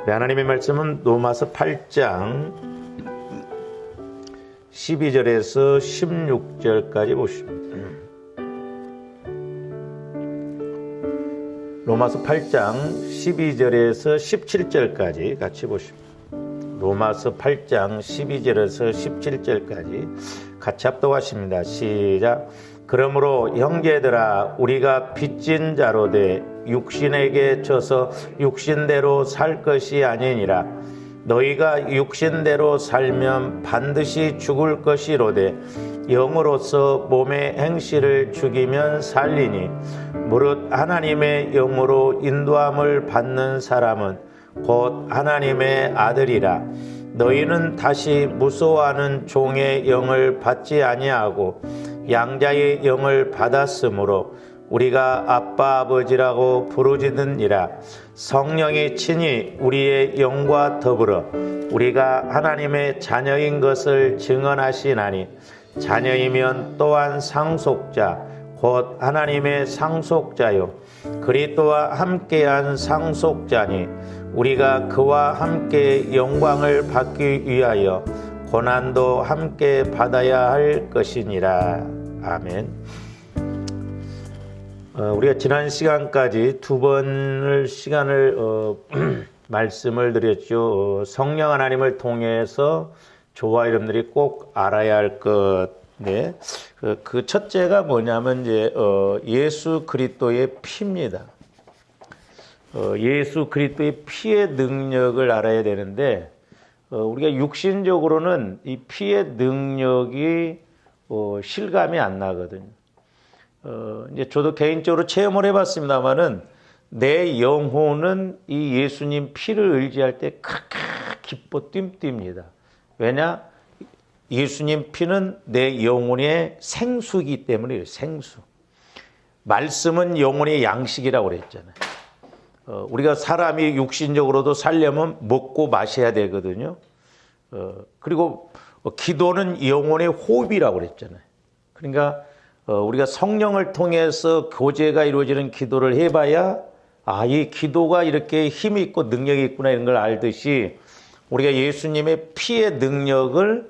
하나님의 말씀은 로마서 8장 12절에서 16절까지 보십니다. 로마서 8장 12절에서 17절까지 같이 보십니다. 로마서 8장 12절에서 17절까지 같이 합독하십니다. 시작. 그러므로 형제들아 우리가 빚진 자로 돼 육신에게 져서 육신대로 살 것이 아니니라. 너희가 육신대로 살면 반드시 죽을 것이로되 영으로서 몸의 행실을 죽이면 살리니 무릇 하나님의 영으로 인도함을 받는 사람은 곧 하나님의 아들이라. 너희는 다시 무서워하는 종의 영을 받지 아니하고 양자의 영을 받았으므로 우리가 아빠 아버지라고 부르짖느니라. 성령이 친히 우리의 영과 더불어 우리가 하나님의 자녀인 것을 증언하시나니 자녀이면 또한 상속자 곧 하나님의 상속자요 그리스도와 함께한 상속자니 우리가 그와 함께 영광을 받기 위하여 고난도 함께 받아야 할 것이니라. 아멘. 우리가 지난 시간까지 두 번을 시간을 말씀을 드렸죠. 성령 하나님을 통해서 저와 여러분들이 꼭 알아야 할 것. 네. 그 첫째가 뭐냐면 이제 예수 그리스도의 피입니다. 예수 그리스도의 피의 능력을 알아야 되는데 우리가 육신적으로는 이 피의 능력이 실감이 안 나거든요. 이제 저도 개인적으로 체험을 해봤습니다만은 내 영혼은 이 예수님 피를 의지할 때 크게 기뻐 뜀뜀니다. 왜냐? 예수님 피는 내 영혼의 생수이기 때문이에요. 생수. 말씀은 영혼의 양식이라고 그랬잖아요. 우리가 사람이 육신적으로도 살려면 먹고 마셔야 되거든요. 그리고 기도는 영혼의 호흡이라고 그랬잖아요. 그러니까 우리가 성령을 통해서 교제가 이루어지는 기도를 해봐야 이 기도가 이렇게 힘이 있고 능력이 있구나 이런 걸 알듯이 우리가 예수님의 피의 능력을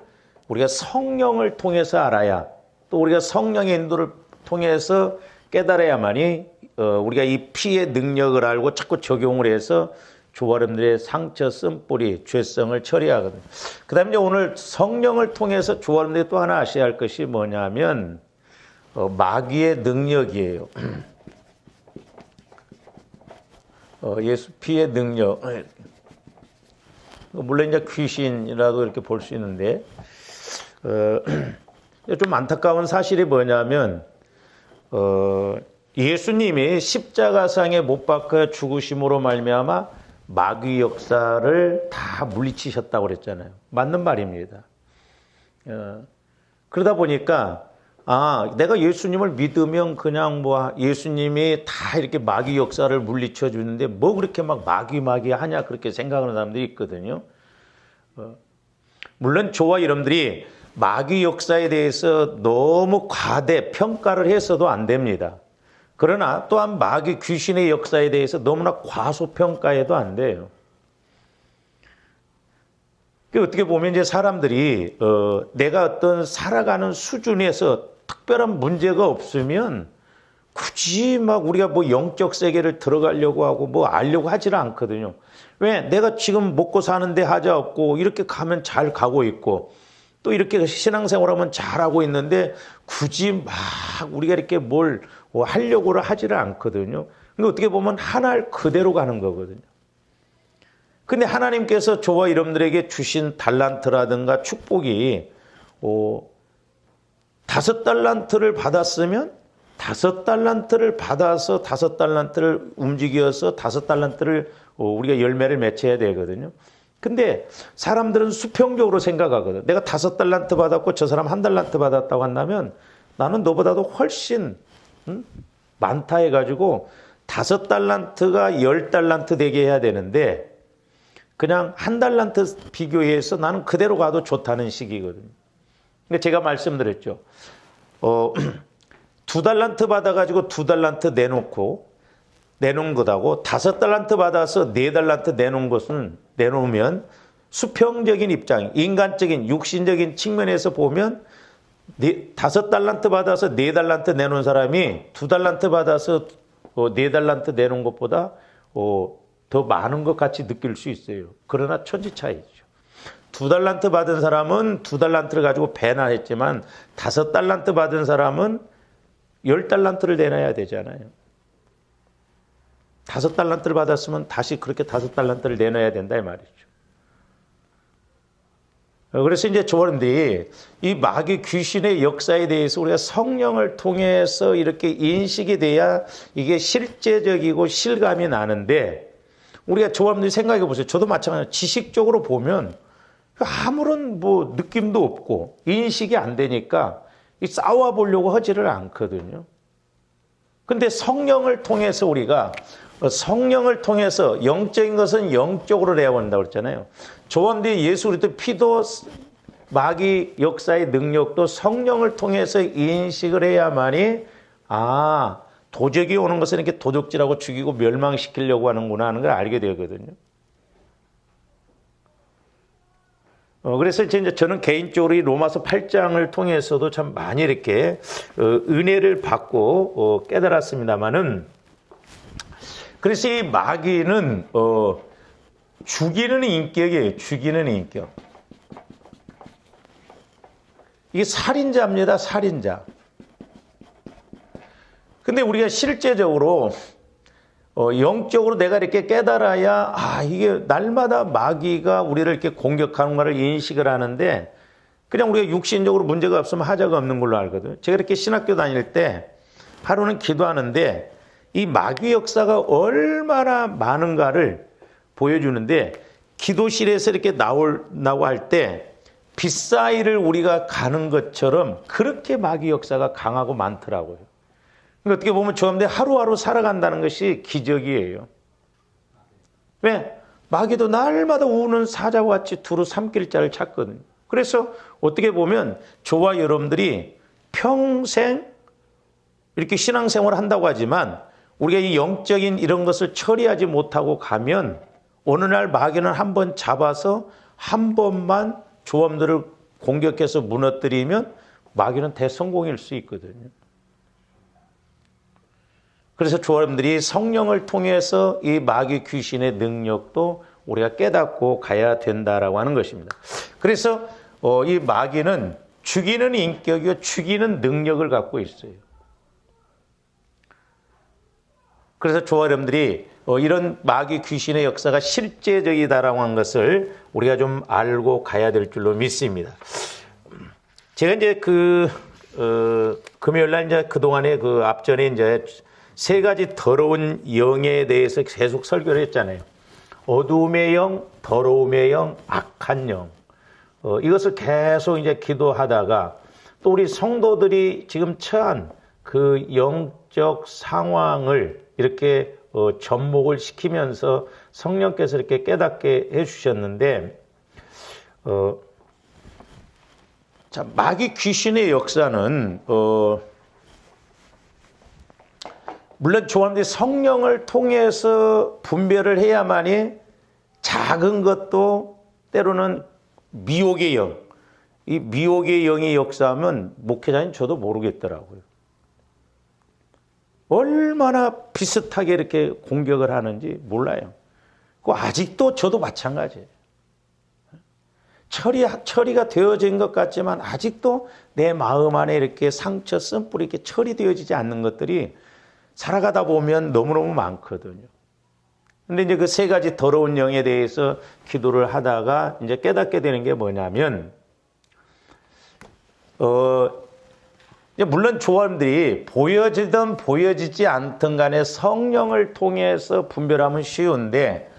우리가 성령을 통해서 알아야 또 우리가 성령의 인도를 통해서 깨달아야만이 우리가 이 피의 능력을 알고 자꾸 적용을 해서 저와 여러분들의 상처, 쓴뿌리, 죄성을 처리하거든요. 그 다음에 오늘 성령을 통해서 저와 여러분들이 또 하나 아셔야 할 것이 뭐냐면 마귀의 능력이에요. 예수 피의 능력. 물론 이제 귀신이라도 이렇게 볼 수 있는데 좀 안타까운 사실이 뭐냐면 예수님이 십자가상에 못 박혀 죽으심으로 말미암아 마귀 역사를 다 물리치셨다고 그랬잖아요. 맞는 말입니다. 그러다 보니까 내가 예수님을 믿으면 그냥 예수님이 다 이렇게 마귀 역사를 물리쳐 주는데 뭐 그렇게 막 마귀 하냐 그렇게 생각하는 사람들이 있거든요. 물론 저와 여러분들이 마귀 역사에 대해서 너무 과대 평가를 해서도 안 됩니다. 그러나 또한 마귀 귀신의 역사에 대해서 너무나 과소평가해도 안 돼요. 어떻게 보면 이제 사람들이 내가 어떤 살아가는 수준에서 특별한 문제가 없으면 굳이 막 우리가 영적 세계를 들어가려고 하고 알려고 하지는 않거든요. 왜? 내가 지금 먹고 사는데 하자 없고 이렇게 가면 잘 가고 있고 또 이렇게 신앙생활하면 잘하고 있는데 굳이 막 우리가 이렇게 뭘 하려고를 하지를 않거든요. 근데 어떻게 보면 하나를 그대로 가는 거거든요. 근데 하나님께서 저와 여러분들에게 주신 달란트라든가 축복이 5달란트를 받았으면 5달란트를 받아서 5달란트를 움직여서 5달란트를 우리가 열매를 맺혀야 되거든요. 근데 사람들은 수평적으로 생각하거든. 내가 5달란트 받았고 저 사람 1달란트 받았다고 한다면 나는 너보다도 훨씬 많다 해가지고 5달란트가 10달란트 되게 해야 되는데 그냥 1달란트 비교해서 나는 그대로 가도 좋다는 식이거든요. 근데 제가 말씀드렸죠. 2달란트 받아가지고 2달란트 내놓고 내놓은 것하고 5달란트 받아서 4달란트 내놓은 것은 내놓으면 수평적인 입장, 인간적인 육신적인 측면에서 보면 5달란트 받아서 4달란트 내놓은 사람이 2달란트 받아서 4달란트 내놓은 것보다 더 많은 것 같이 느낄 수 있어요. 그러나 천지 차이죠. 2달란트 받은 사람은 2달란트를 가지고 배나 했지만 5달란트 받은 사람은 10달란트를 내놔야 되잖아요. 5달란트를 받았으면 다시 그렇게 5달란트를 내놔야 된다 이 말이죠. 그래서 이제 조원들이 이 마귀 귀신의 역사에 대해서 우리가 성령을 통해서 이렇게 인식이 돼야 이게 실제적이고 실감이 나는데 우리가 조원들이 생각해 보세요. 저도 마찬가지로 지식적으로 보면 아무런 뭐 느낌도 없고 인식이 안 되니까 싸워 보려고 하지를 않거든요. 근데 성령을 통해서 우리가 성령을 통해서 영적인 것은 영적으로 내어본다고 그랬잖아요. 조원들이 예수 그리스도 피도 마귀 역사의 능력도 성령을 통해서 인식을 해야만이 도적이 오는 것은 이렇게 도적질하고 죽이고 멸망시키려고 하는구나 하는 걸 알게 되거든요. 그래서 이제 저는 개인적으로 이 로마서 8장을 통해서도 참 많이 이렇게 은혜를 받고 깨달았습니다만은 그래서 이 마귀는 죽이는 인격이에요. 죽이는 인격. 이게 살인자입니다. 살인자. 근데 우리가 실제적으로 영적으로 내가 이렇게 깨달아야 이게 날마다 마귀가 우리를 이렇게 공격하는 것을 인식을 하는데 그냥 우리가 육신적으로 문제가 없으면 하자가 없는 걸로 알거든요. 제가 이렇게 신학교 다닐 때 하루는 기도하는데 이 마귀 역사가 얼마나 많은가를 보여주는데 기도실에서 이렇게 나오고 할 때 빗사이를 우리가 가는 것처럼 그렇게 마귀 역사가 강하고 많더라고요. 그러니까 어떻게 보면 저한테 하루하루 살아간다는 것이 기적이에요. 왜? 마귀도 날마다 우는 사자와 같이 두루 삼킬 자를 찾거든요. 그래서 어떻게 보면 저와 여러분들이 평생 이렇게 신앙생활을 한다고 하지만 우리가 이 영적인 이런 것을 처리하지 못하고 가면 어느 날 마귀는 한번 잡아서 한 번만 조험들을 공격해서 무너뜨리면 마귀는 대성공일 수 있거든요. 그래서 조원들이 성령을 통해서 이 마귀 귀신의 능력도 우리가 깨닫고 가야 된다라고 하는 것입니다. 그래서 이 마귀는 죽이는 인격이요 죽이는 능력을 갖고 있어요. 그래서 조원들이 이런 마귀 귀신의 역사가 실제적이다라고 하는 것을 우리가 좀 알고 가야 될 줄로 믿습니다. 제가 이제 금요일 날 이제 그동안에 앞전에 이제 3가지 더러운 영에 대해서 계속 설교를 했잖아요. 어두움의 영, 더러움의 영, 악한 영. 이것을 계속 이제 기도하다가 또 우리 성도들이 지금 처한 그 영적 상황을 이렇게 접목을 시키면서 성령께서 이렇게 깨닫게 해주셨는데, 자, 마귀 귀신의 역사는, 물론 조원들이 성령을 통해서 분별을 해야만이 작은 것도 때로는 미혹의 영, 이 미혹의 영이 역사하면 목회자인 저도 모르겠더라고요. 얼마나 비슷하게 이렇게 공격을 하는지 몰라요. 아직도 저도 마찬가지예요. 처리가 되어진 것 같지만 아직도 내 마음 안에 이렇게 상처, 쓴뿌리 이렇게 처리되어지지 않는 것들이 살아가다 보면 너무너무 많거든요. 근데 이제 그 3가지 더러운 영에 대해서 기도를 하다가 이제 깨닫게 되는 게 뭐냐면, 물론 조언들이 보여지든 보여지지 않든 간에 성령을 통해서 분별하면 쉬운데,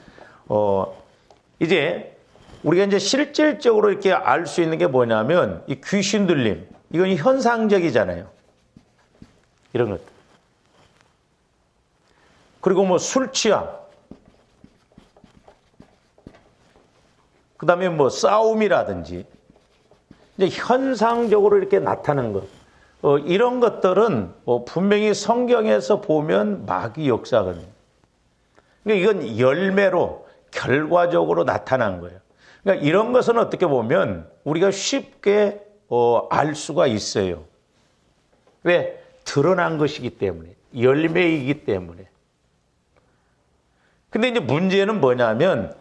이제 우리가 이제 실질적으로 이렇게 알 수 있는 게 뭐냐면, 이 귀신 들림, 이건 현상적이잖아요. 이런 것들. 그리고 뭐 술 취함, 그 다음에 뭐 싸움이라든지, 이제 현상적으로 이렇게 나타나는 것. 이런 것들은 분명히 성경에서 보면 마귀 역사거든요. 그러니까 이건 열매로 결과적으로 나타난 거예요. 그러니까 이런 것은 어떻게 보면 우리가 쉽게 알 수가 있어요. 왜? 드러난 것이기 때문에, 열매이기 때문에. 근데 이제 문제는 뭐냐면,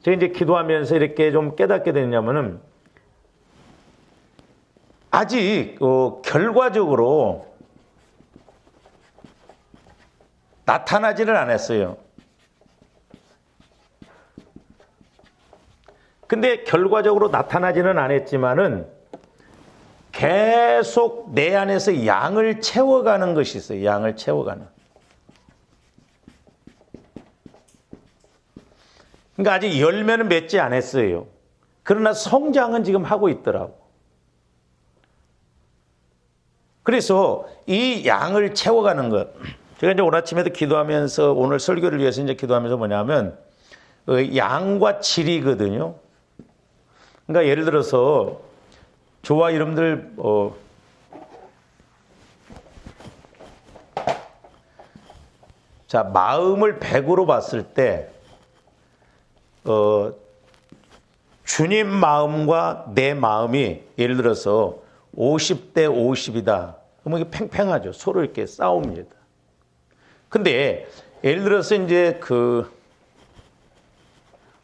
제가 이제 기도하면서 이렇게 좀 깨닫게 됐냐면은, 아직, 결과적으로 나타나지는 않았어요. 근데 결과적으로 나타나지는 않았지만은, 계속 내 안에서 양을 채워가는 것이 있어요. 양을 채워가는. 그러니까 아직 열매는 맺지 않았어요. 그러나 성장은 지금 하고 있더라고. 그래서 이 양을 채워가는 것. 제가 이제 오늘 아침에도 기도하면서 오늘 설교를 위해서 이제 기도하면서 뭐냐면 양과 질이거든요. 그러니까 예를 들어서 저와 여러분들 자, 마음을 100으로 봤을 때 주님 마음과 내 마음이 예를 들어서 50대 50이다. 그러면 이게 팽팽하죠. 서로 이렇게 싸웁니다. 근데 예를 들어서 이제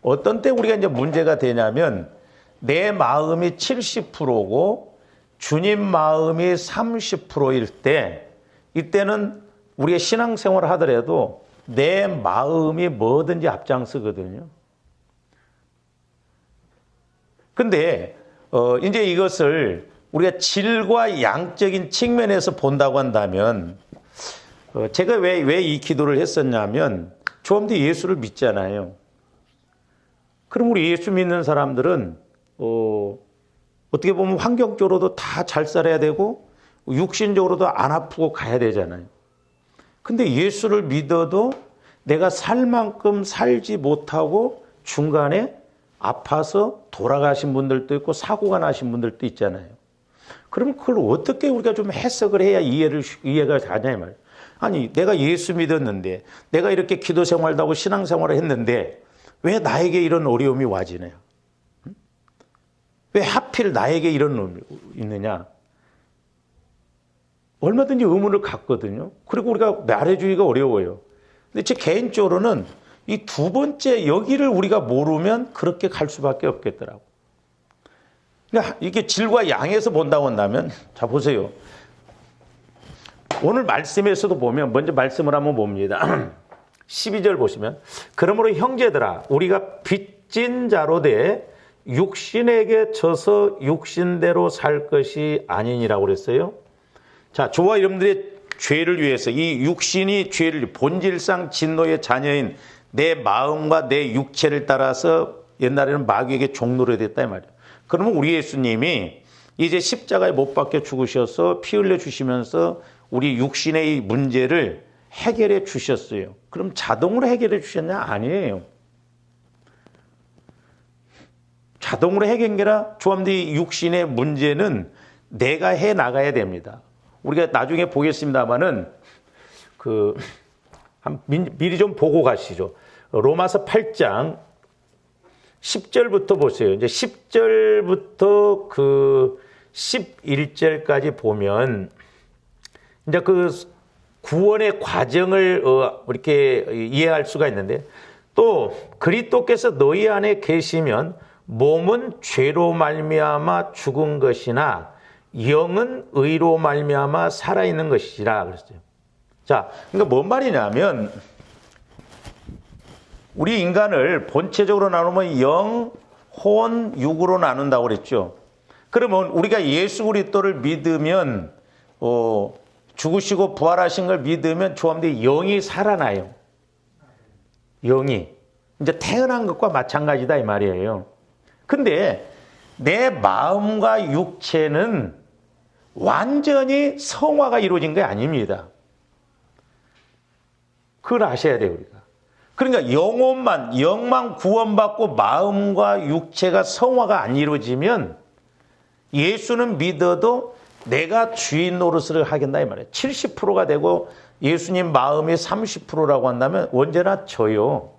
어떤 때 우리가 이제 문제가 되냐면 내 마음이 70%고 주님 마음이 30%일 때 이때는 우리가 신앙생활을 하더라도 내 마음이 뭐든지 앞장서거든요. 근데 이제 이것을 우리가 질과 양적인 측면에서 본다고 한다면 제가 왜 이 기도를 했었냐면 조금도 예수를 믿잖아요. 그럼 우리 예수 믿는 사람들은 어떻게 보면 환경적으로도 다 잘 살아야 되고 육신적으로도 안 아프고 가야 되잖아요. 근데 예수를 믿어도 내가 살 만큼 살지 못하고 중간에 아파서 돌아가신 분들도 있고 사고가 나신 분들도 있잖아요. 그러면 그걸 어떻게 우리가 좀 해석을 해야 이해가 가냐 이 말이에요. 아니 내가 예수 믿었는데 내가 이렇게 기도 생활도 하고 신앙 생활을 했는데 왜 나에게 이런 어려움이 와지네요? 왜 하필 나에게 이런 놈이 있느냐? 얼마든지 의문을 갖거든요. 그리고 우리가 말해주기가 어려워요. 근데 제 개인적으로는 이 두 번째 여기를 우리가 모르면 그렇게 갈 수밖에 없겠더라고. 그러니까 이게 질과 양에서 본다고 한다면, 자 보세요. 오늘 말씀에서도 보면 먼저 말씀을 한번 봅니다. 12절 보시면 그러므로 형제들아 우리가 빚진 자로 돼 육신에게 져서 육신대로 살 것이 아니니라고 그랬어요. 자, 저와 여러분들의 죄를 위해서 이 육신이 죄를 본질상 진노의 자녀인 내 마음과 내 육체를 따라서 옛날에는 마귀에게 종노릇 됐다 이 말이에요. 그러면 우리 예수님이 이제 십자가에 못 박혀 죽으셔서 피 흘려 주시면서 우리 육신의 문제를 해결해 주셨어요. 그럼 자동으로 해결해 주셨냐? 아니에요. 자동으로 해결해라. 조함디 육신의 문제는 내가 해 나가야 됩니다. 우리가 나중에 보겠습니다만은 미리 좀 보고 가시죠. 로마서 8장 10절부터 보세요. 이제 10절부터 11절까지 보면 이제 구원의 과정을 이렇게 이해할 수가 있는데 또 그리스도께서 너희 안에 계시면 몸은 죄로 말미암아 죽은 것이나 영은 의로 말미암아 살아있는 것이라 그랬어요. 자, 그러니까 뭔 말이냐면 우리 인간을 본체적으로 나누면 영, 혼, 육으로 나눈다고 그랬죠. 그러면 우리가 예수 그리스도를 믿으면 죽으시고 부활하신 걸 믿으면 조함대 영이 살아나요. 영이 이제 태어난 것과 마찬가지다 이 말이에요. 근데 내 마음과 육체는 완전히 성화가 이루어진 게 아닙니다. 그걸 아셔야 돼요, 우리가. 그러니까 영만 구원받고 마음과 육체가 성화가 안 이루어지면 예수는 믿어도 내가 주인 노릇을 하겠다 이 말이에요. 70%가 되고 예수님 마음이 30%라고 한다면 언제나 져요.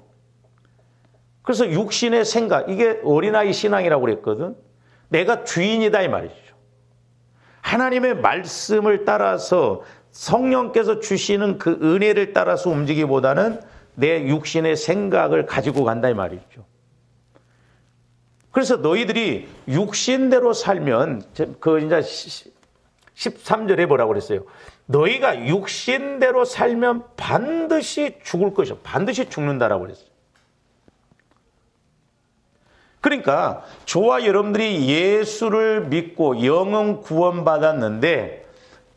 그래서 육신의 생각, 이게 어린아이 신앙이라고 그랬거든. 내가 주인이다 이 말이죠. 하나님의 말씀을 따라서 성령께서 주시는 그 은혜를 따라서 움직이기보다는 내 육신의 생각을 가지고 간다 이 말이죠. 그래서 너희들이 육신대로 살면 그 이제 13절에 뭐라고 그랬어요? 너희가 육신대로 살면 반드시 죽을 것이요. 반드시 죽는다라고 그랬어요. 그러니까 저와 여러분들이 예수를 믿고 영혼 구원받았는데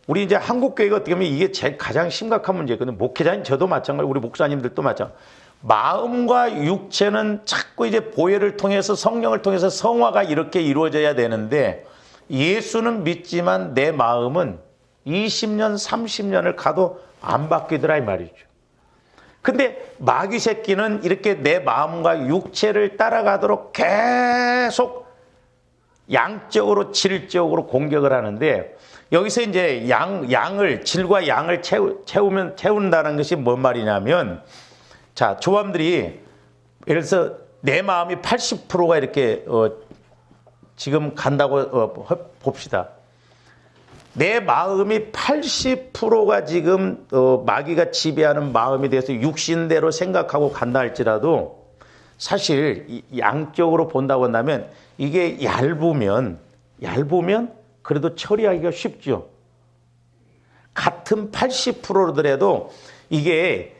우리 이제 한국교회가 어떻게 보면 이게 제일 가장 심각한 문제거든요. 목회자인 저도 마찬가지고 우리 목사님들도 마찬가지고 마음과 육체는 자꾸 이제 보혈을 통해서 성령을 통해서 성화가 이렇게 이루어져야 되는데 예수는 믿지만 내 마음은 20년 30년을 가도 안 바뀌더라 이 말이죠. 근데 마귀 새끼는 이렇게 내 마음과 육체를 따라가도록 계속 양적으로 질적으로 공격을 하는데 여기서 이제 질과 양을 채운다는 것이 뭔 말이냐면 자, 조함들이 예를 들어서 내 마음이 80%가 이렇게 지금 간다고 봅시다. 내 마음이 80%가 지금 마귀가 지배하는 마음에 대해서 육신대로 생각하고 간다 할지라도 사실 양적으로 본다고 한다면 이게 얇으면 그래도 처리하기가 쉽죠. 같은 80%더라도 이게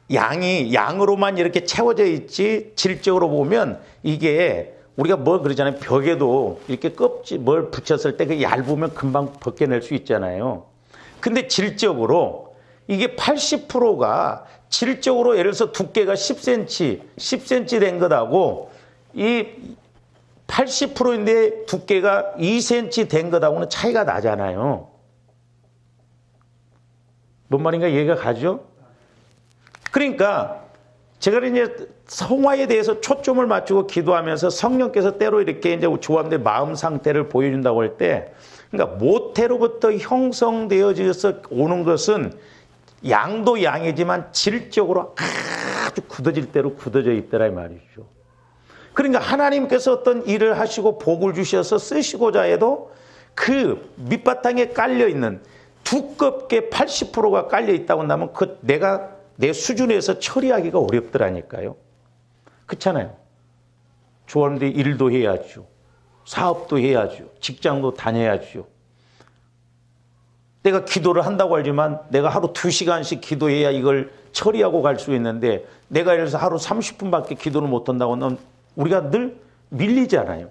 양으로만 이렇게 채워져 있지 질적으로 보면 이게 우리가 뭐 그러잖아요. 벽에도 이렇게 뭘 붙였을 때 그 얇으면 금방 벗겨낼 수 있잖아요. 근데 질적으로 이게 80%가 질적으로 예를 들어서 두께가 10cm 된 것하고 이 80%인데 두께가 2cm 된 것하고는 차이가 나잖아요. 뭔 말인가 이해가 가죠? 그러니까 제가 이제 성화에 대해서 초점을 맞추고 기도하면서 성령께서 때로 이렇게 이제 조함들 마음 상태를 보여준다고 할 때, 그러니까 모태로부터 형성되어져서 오는 것은 양도 양이지만 질적으로 아주 굳어질 대로 굳어져 있더라 이 말이죠. 그러니까 하나님께서 어떤 일을 하시고 복을 주셔서 쓰시고자 해도 그 밑바탕에 깔려 있는 두껍게 80%가 깔려 있다고 한다면 그 내가 내 수준에서 처리하기가 어렵더라니까요. 그렇잖아요. 조언들이 일도 해야죠. 사업도 해야죠. 직장도 다녀야죠. 내가 기도를 한다고 하지만 내가 하루 2시간씩 기도해야 이걸 처리하고 갈 수 있는데 내가 예를 들어서 하루 30분밖에 기도를 못한다고 하면 우리가 늘 밀리잖아요.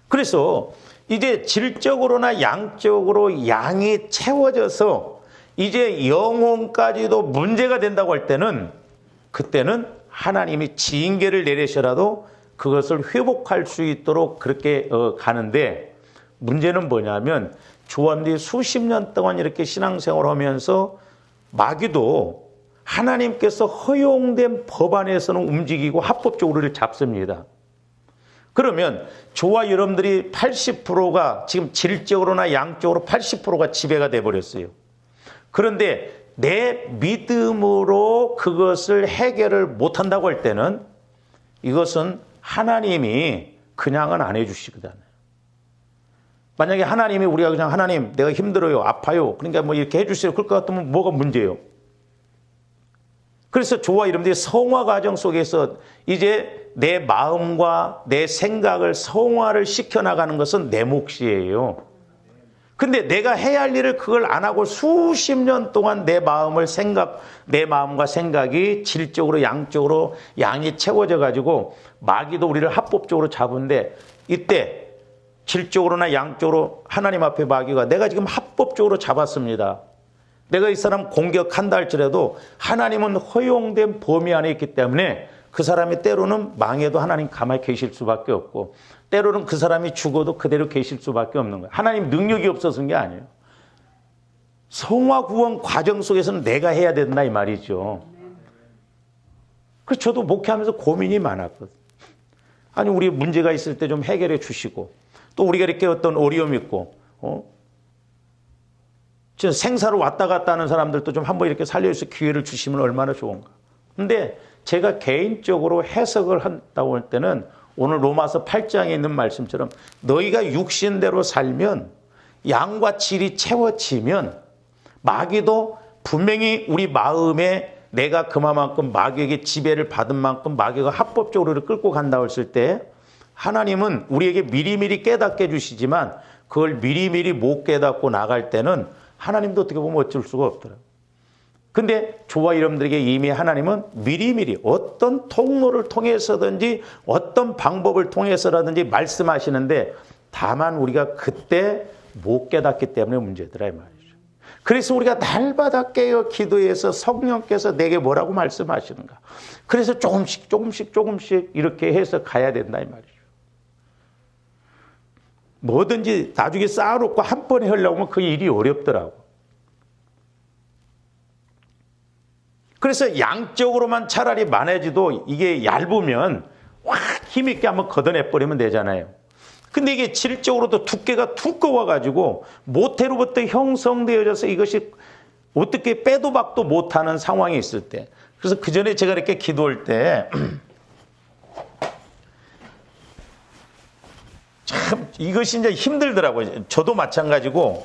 그래서 이제 질적으로나 양적으로 양이 채워져서 이제 영혼까지도 문제가 된다고 할 때는 그때는 하나님이 징계를 내리셔라도 그것을 회복할 수 있도록 그렇게 가는데 문제는 뭐냐면 조언들이 수십 년 동안 이렇게 신앙생활을 하면서 마귀도 하나님께서 허용된 법 안에서는 움직이고 합법적으로 잡습니다. 그러면 저와 여러분들이 80%가 지금 질적으로나 양적으로 80%가 지배가 돼버렸어요. 그런데 내 믿음으로 그것을 해결을 못한다고 할 때는 이것은 하나님이 그냥은 안 해주시거든요. 만약에 하나님이 우리가 그냥 하나님 내가 힘들어요 아파요 그러니까 뭐 이렇게 해주세요 그럴 것 같으면 뭐가 문제예요. 그래서 저와 여러분들이 성화 과정 속에서 이제 내 마음과 내 생각을 성화를 시켜나가는 것은 내 몫이에요. 근데 내가 해야 할 일을 그걸 안 하고 수십 년 동안 내 마음과 생각이 질적으로 양적으로 양이 채워져 가지고 마귀도 우리를 합법적으로 잡은데 이때 질적으로나 양적으로 하나님 앞에 마귀가 내가 지금 합법적으로 잡았습니다. 내가 이 사람 공격한다 할지라도 하나님은 허용된 범위 안에 있기 때문에 그 사람이 때로는 망해도 하나님 가만히 계실 수밖에 없고 때로는 그 사람이 죽어도 그대로 계실 수밖에 없는 거예요. 하나님 능력이 없어서인 게 아니에요. 성화 구원 과정 속에서는 내가 해야 된다 이 말이죠. 그래서 저도 목회하면서 고민이 많았거든요. 아니 우리 문제가 있을 때 좀 해결해 주시고 또 우리가 이렇게 어떤 어려움이 있고 생사로 왔다 갔다 하는 사람들도 좀 한번 이렇게 살려서 기회를 주시면 얼마나 좋은가. 근데 제가 개인적으로 해석을 한다고 할 때는 오늘 로마서 8장에 있는 말씀처럼 너희가 육신대로 살면 양과 질이 채워지면 마귀도 분명히 우리 마음에 내가 그만큼 마귀에게 지배를 받은 만큼 마귀가 합법적으로 끌고 간다고 했을 때 하나님은 우리에게 미리미리 깨닫게 해주시지만 그걸 미리미리 못 깨닫고 나갈 때는 하나님도 어떻게 보면 어쩔 수가 없더라고요. 근데 저와 여러분들에게 이미 하나님은 미리미리 어떤 통로를 통해서든지 어떤 방법을 통해서라든지 말씀하시는데 다만 우리가 그때 못 깨닫기 때문에 문제더라 이 말이죠. 그래서 우리가 날마다 깨어 기도해서 성령께서 내게 뭐라고 말씀하시는가. 그래서 조금씩 이렇게 해서 가야 된다 이 말이죠. 뭐든지 나중에 쌓아놓고 한 번에 하려고 하면 그 일이 어렵더라고. 그래서 양적으로만 차라리 많아지도 이게 얇으면 확 힘있게 한번 걷어내버리면 되잖아요. 근데 이게 질적으로도 두께가 두꺼워가지고 모태로부터 형성되어져서 이것이 어떻게 빼도 박도 못하는 상황이 있을 때. 그래서 그 전에 제가 이렇게 기도할 때 참 이것이 이제 힘들더라고요. 저도 마찬가지고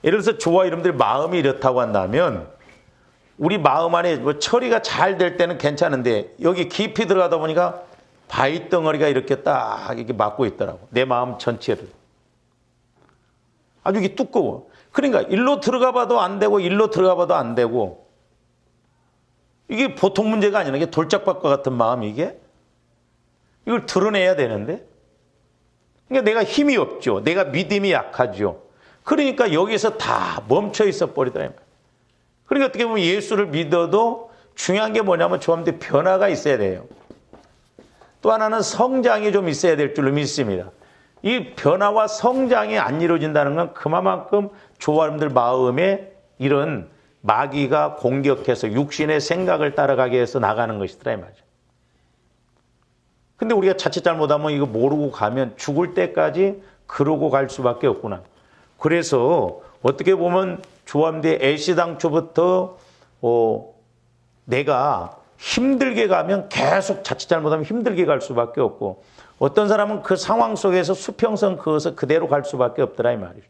예를 들어서 저와 여러분들 마음이 이렇다고 한다면 우리 마음 안에 뭐 처리가 잘 될 때는 괜찮은데 여기 깊이 들어가다 보니까 바위 덩어리가 이렇게 딱 이렇게 막고 있더라고. 내 마음 전체를. 아주 이게 두꺼워. 그러니까 일로 들어가 봐도 안 되고 일로 들어가 봐도 안 되고 이게 보통 문제가 아니라 이게 돌짝밭과 같은 마음이 이게 이걸 드러내야 되는데 그러니까 내가 힘이 없죠. 내가 믿음이 약하죠. 그러니까 여기서 다 멈춰 있어 버리더라. 그러니까 어떻게 보면 예수를 믿어도 중요한 게 뭐냐면 저한테 변화가 있어야 돼요. 또 하나는 성장이 좀 있어야 될 줄로 믿습니다. 이 변화와 성장이 안 이루어진다는 건 그만큼 저와 여러분들 마음에 이런 마귀가 공격해서 육신의 생각을 따라가게 해서 나가는 것이더라 이 말이죠. 근데 우리가 자칫 잘못하면 이거 모르고 가면 죽을 때까지 그러고 갈 수밖에 없구나. 그래서 어떻게 보면 조함대 애시당초부터 내가 힘들게 가면 계속 자칫 잘못하면 힘들게 갈 수밖에 없고 어떤 사람은 그 상황 속에서 수평선 그어서 그대로 갈 수밖에 없더라 이 말이죠.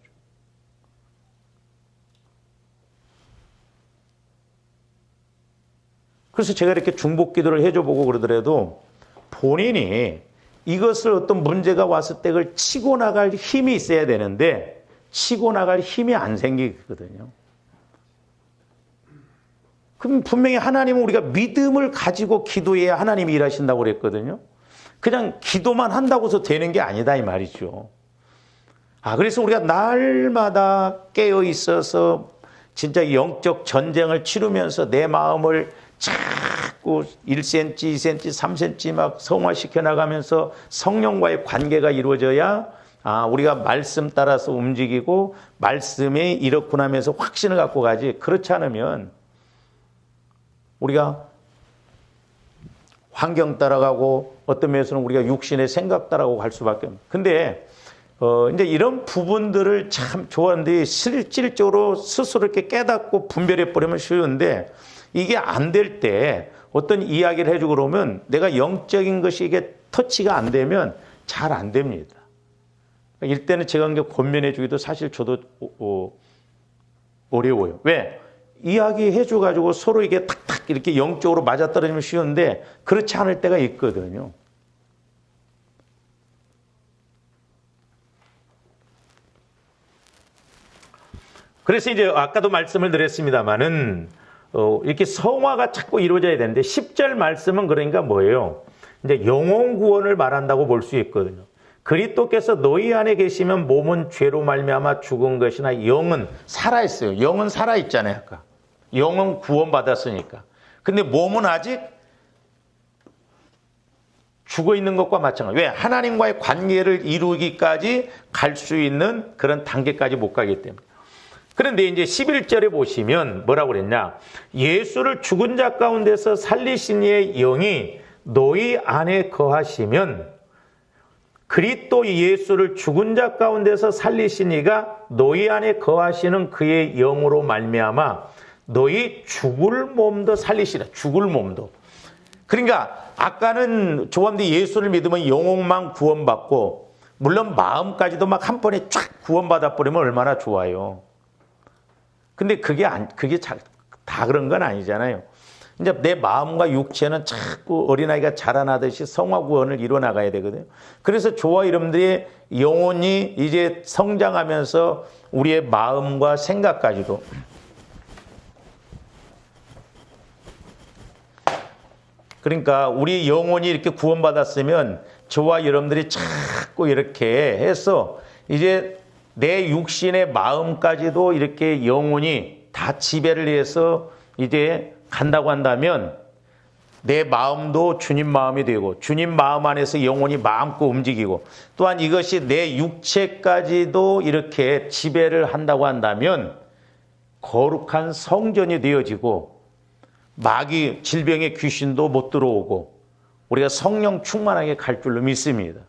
그래서 제가 이렇게 중복 기도를 해줘 보고 그러더라도 본인이 이것을 어떤 문제가 왔을 때 그걸 치고 나갈 힘이 있어야 되는데 치고 나갈 힘이 안 생기거든요. 그럼 분명히 하나님은 우리가 믿음을 가지고 기도해야 하나님이 일하신다고 그랬거든요. 그냥 기도만 한다고 해서 되는 게 아니다 이 말이죠. 그래서 우리가 날마다 깨어 있어서 진짜 영적 전쟁을 치르면서 내 마음을 자꾸 1cm, 2cm, 3cm 막 성화시켜 나가면서 성령과의 관계가 이루어져야 우리가 말씀 따라서 움직이고 말씀이 이렇구나 하면서 확신을 갖고 가지. 그렇지 않으면 우리가 환경 따라가고 어떤 면에서는 우리가 육신의 생각 따라가고 갈 수밖에 없는. 근데 이제 이런 부분들을 참 좋아하는데 실질적으로 스스로 이렇게 깨닫고 분별해 버리면 쉬운데 이게 안 될 때 어떤 이야기를 해주고 그러면 내가 영적인 것이 이게 터치가 안 되면 잘 안 됩니다. 이때는 제가 이제 권면해 주기도 사실 저도 어려워요. 왜? 이야기해 줘가지고 서로 이게 탁탁 이렇게 영적으로 맞아떨어지면 쉬운데 그렇지 않을 때가 있거든요. 그래서 이제 아까도 말씀을 드렸습니다만은 이렇게 성화가 자꾸 이루어져야 되는데 10절 말씀은 그러니까 뭐예요? 이제 영혼 구원을 말한다고 볼 수 있거든요. 그리스도께서 너희 안에 계시면 몸은 죄로 말미암아 죽은 것이나 영은 살아있어요. 영은 살아있잖아요. 아까. 영은 구원받았으니까. 근데 몸은 아직 죽어있는 것과 마찬가지. 왜? 하나님과의 관계를 이루기까지 갈 수 있는 그런 단계까지 못 가기 때문에. 그런데 이제 11절에 보시면 뭐라고 그랬냐? 예수를 죽은 자 가운데서 살리신 이의 영이 너희 안에 거하시면 그리스도 예수를 죽은 자 가운데서 살리시니가 너희 안에 거하시는 그의 영으로 말미암아 너희 죽을 몸도 살리시라. 죽을 몸도. 그러니까 아까는 조함대 예수를 믿으면 영혼만 구원받고 물론 마음까지도 막 한 번에 쫙 구원받아 버리면 얼마나 좋아요. 근데 그게 다 그런 건 아니잖아요. 이제 내 마음과 육체는 자꾸 어린아이가 자라나듯이 성화 구원을 이뤄 나가야 되거든요. 그래서 저와 여러분들의 영혼이 이제 성장하면서 우리의 마음과 생각까지도 그러니까 우리 영혼이 이렇게 구원받았으면 저와 여러분들이 자꾸 이렇게 해서 이제 내 육신의 마음까지도 이렇게 영혼이 다 지배를 해서 이제 간다고 한다면 내 마음도 주님 마음이 되고 주님 마음 안에서 영혼이 마음껏 움직이고 또한 이것이 내 육체까지도 이렇게 지배를 한다고 한다면 거룩한 성전이 되어지고 마귀 질병의 귀신도 못 들어오고 우리가 성령 충만하게 갈 줄로 믿습니다.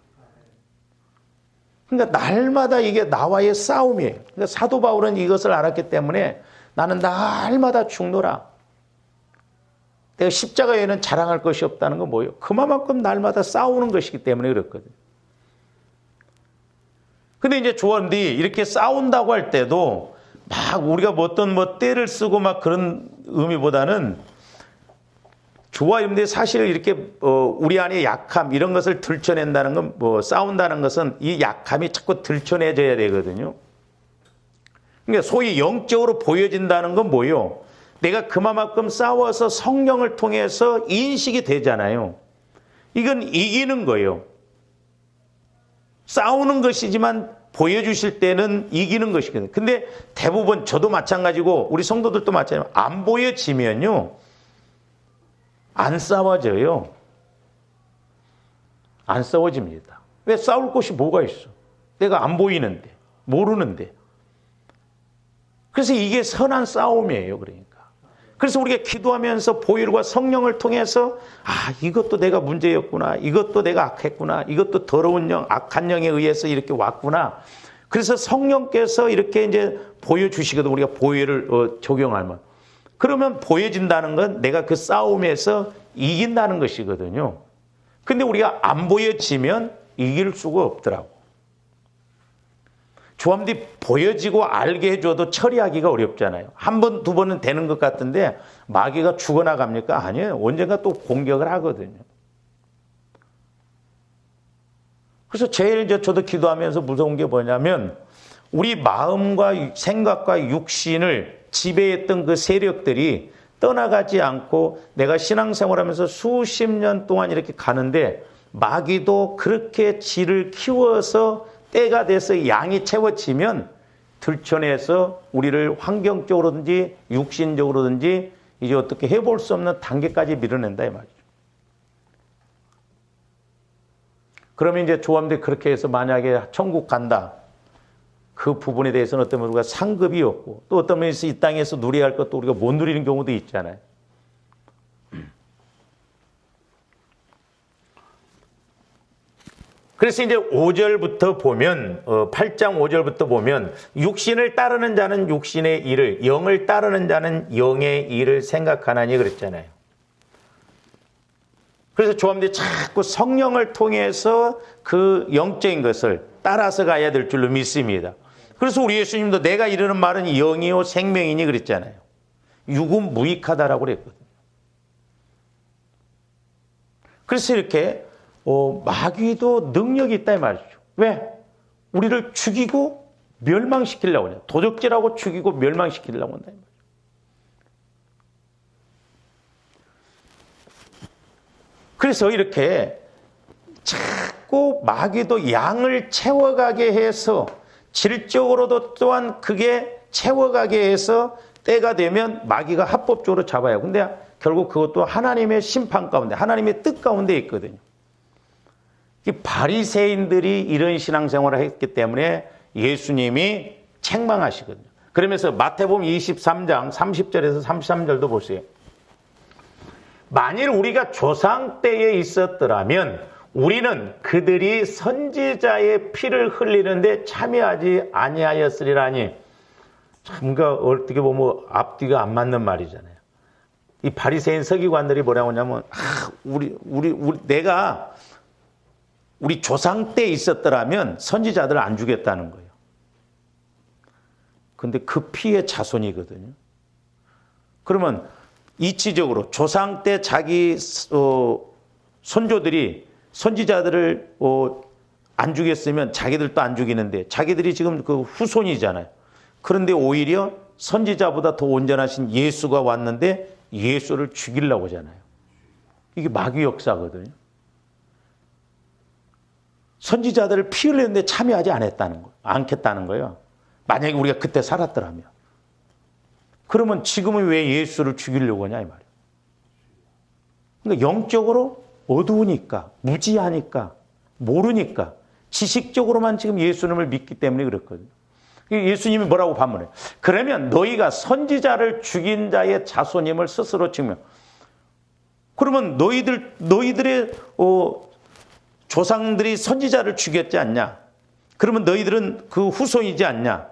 그러니까 날마다 이게 나와의 싸움이에요. 그러니까 사도 바울은 이것을 알았기 때문에 나는 날마다 죽노라. 내가 십자가에는 자랑할 것이 없다는 건 뭐예요? 그만큼 날마다 싸우는 것이기 때문에 그렇거든요. 근데 이제 조원들이 이렇게 싸운다고 할 때도 막 우리가 어떤 때를 쓰고 막 그런 의미보다는 저와 여러분들이 사실 이렇게 우리 안에 약함 이런 것을 들춰낸다는 건 싸운다는 것은 이 약함이 자꾸 들춰내져야 되거든요. 그러니까 소위 영적으로 보여진다는 건 뭐예요? 내가 그만큼 싸워서 성령을 통해서 인식이 되잖아요. 이건 이기는 거예요. 싸우는 것이지만 보여주실 때는 이기는 것이거든요. 근데 대부분 저도 마찬가지고 우리 성도들도 마찬가지고 안 보여지면요. 안 싸워져요. 안 싸워집니다. 왜 싸울 곳이 뭐가 있어? 내가 안 보이는데, 모르는데. 그래서 이게 선한 싸움이에요. 그러니까. 그래서 우리가 기도하면서 보혈과 성령을 통해서 이것도 내가 문제였구나. 이것도 내가 악했구나. 이것도 더러운 영, 악한 영에 의해서 이렇게 왔구나. 그래서 성령께서 이렇게 이제 보여주시거든. 우리가 보혈을 적용하면. 그러면 보여진다는 건 내가 그 싸움에서 이긴다는 것이거든요. 근데 우리가 안 보여지면 이길 수가 없더라고. 조함들이 보여지고 알게 해줘도 처리하기가 어렵잖아요. 한 번, 두 번은 되는 것 같은데 마귀가 죽어나갑니까? 아니에요. 언젠가 또 공격을 하거든요. 그래서 제일 저도 기도하면서 무서운 게 뭐냐면 우리 마음과 생각과 육신을 지배했던 그 세력들이 떠나가지 않고 내가 신앙생활하면서 수십 년 동안 이렇게 가는데 마귀도 그렇게 질을 키워서 때가 돼서 양이 채워지면 들춰내서 우리를 환경적으로든지 육신적으로든지 이제 어떻게 해볼 수 없는 단계까지 밀어낸다 이 말이죠. 그러면 이제 조함들이 그렇게 해서 만약에 천국 간다. 그 부분에 대해서는 어떤 우리가 상급이 없고 또 어떤 면에서 이 땅에서 누려야 할 것도 우리가 못 누리는 경우도 있잖아요. 그래서 이제 5절부터 보면 8장 5절부터 보면 육신을 따르는 자는 육신의 일을 영을 따르는 자는 영의 일을 생각하나니 그랬잖아요. 그래서 조함들이 자꾸 성령을 통해서 그 영적인 것을 따라서 가야 될 줄로 믿습니다. 그래서 우리 예수님도 내가 이르는 말은 영이요 생명이니 그랬잖아요. 육은 무익하다라고 그랬거든요. 그래서 이렇게 마귀도 능력이 있다 이 말이죠. 왜? 우리를 죽이고 멸망시키려고 해요. 도적질하고 죽이고 멸망시키려고 한다 이 말이죠. 그래서 이렇게 자꾸 마귀도 양을 채워가게 해서 질적으로도 또한 그게 채워가게 해서 때가 되면 마귀가 합법적으로 잡아요. 근데 결국 그것도 하나님의 심판 가운데 하나님의 뜻 가운데 있거든요. 이 바리새인들이 이런 신앙생활을 했기 때문에 예수님이 책망하시거든요. 그러면서 마태복음 23장 30절에서 33절도 보세요. 만일 우리가 조상 때에 있었더라면 우리는 그들이 선지자의 피를 흘리는데 참여하지 아니하였으리라니. 참, 어떻게 보면 앞뒤가 안 맞는 말이잖아요. 이 바리새인 서기관들이 뭐라고 하냐면, 내가 우리 조상 때 있었더라면 선지자들을 안 죽였다는 거예요. 근데 그 피의 자손이거든요. 그러면 이치적으로 조상 때 자기 손조들이 선지자들을 안 죽였으면 자기들도 안 죽이는데 자기들이 지금 그 후손이잖아요. 그런데 오히려 선지자보다 더 온전하신 예수가 왔는데 예수를 죽이려고 하잖아요. 이게 마귀 역사거든요. 선지자들을 피 흘리는데 참여하지 않겠다는 거예요. 만약에 우리가 그때 살았더라면. 그러면 지금은 왜 예수를 죽이려고 하냐 이 말이에요. 그러니까 영적으로 어두우니까, 무지하니까, 모르니까, 지식적으로만 지금 예수님을 믿기 때문에 그렇거든요. 예수님이 뭐라고 반문해요? 그러면 너희가 선지자를 죽인 자의 자손임을 스스로 증명. 그러면 너희들의 조상들이 선지자를 죽였지 않냐? 그러면 너희들은 그 후손이지 않냐?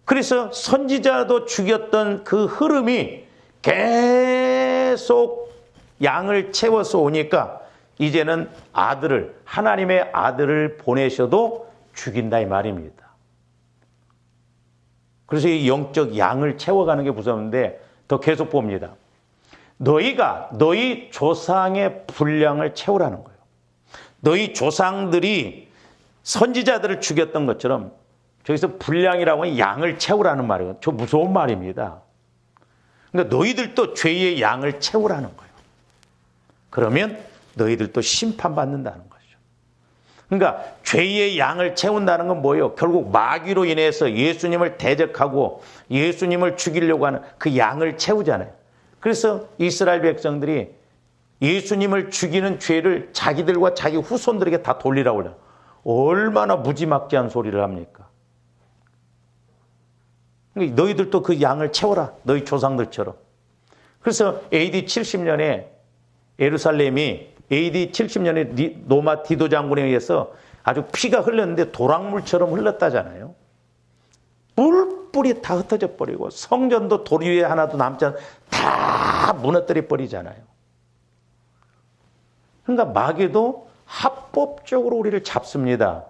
그래서 선지자도 죽였던 그 흐름이 계속 양을 채워서 오니까 이제는 하나님의 아들을 보내셔도 죽인다 이 말입니다. 그래서 이 영적 양을 채워가는 게 무서운데 더 계속 봅니다. 너희가 너희 조상의 분량을 채우라는 거예요. 너희 조상들이 선지자들을 죽였던 것처럼 저기서 분량이라고 하면 양을 채우라는 말이에요. 저 무서운 말입니다. 그러니까 너희들도 죄의 양을 채우라는 거예요. 그러면 너희들도 심판받는다는 거죠. 그러니까 죄의 양을 채운다는 건 뭐예요? 결국 마귀로 인해서 예수님을 대적하고 예수님을 죽이려고 하는 그 양을 채우잖아요. 그래서 이스라엘 백성들이 예수님을 죽이는 죄를 자기들과 자기 후손들에게 다 돌리라고 그래요. 얼마나 무지막지한 소리를 합니까? 너희들도 그 양을 채워라. 너희 조상들처럼. 그래서 AD 70년에 예루살렘이 AD 70년에 로마 디도 장군에 의해서 아주 피가 흘렀는데 도랑물처럼 흘렀다잖아요. 뿔뿔이 다 흩어져 버리고 성전도 돌 위에 하나도 남지 않고 다 무너뜨려 버리잖아요. 그러니까 마귀도 합법적으로 우리를 잡습니다.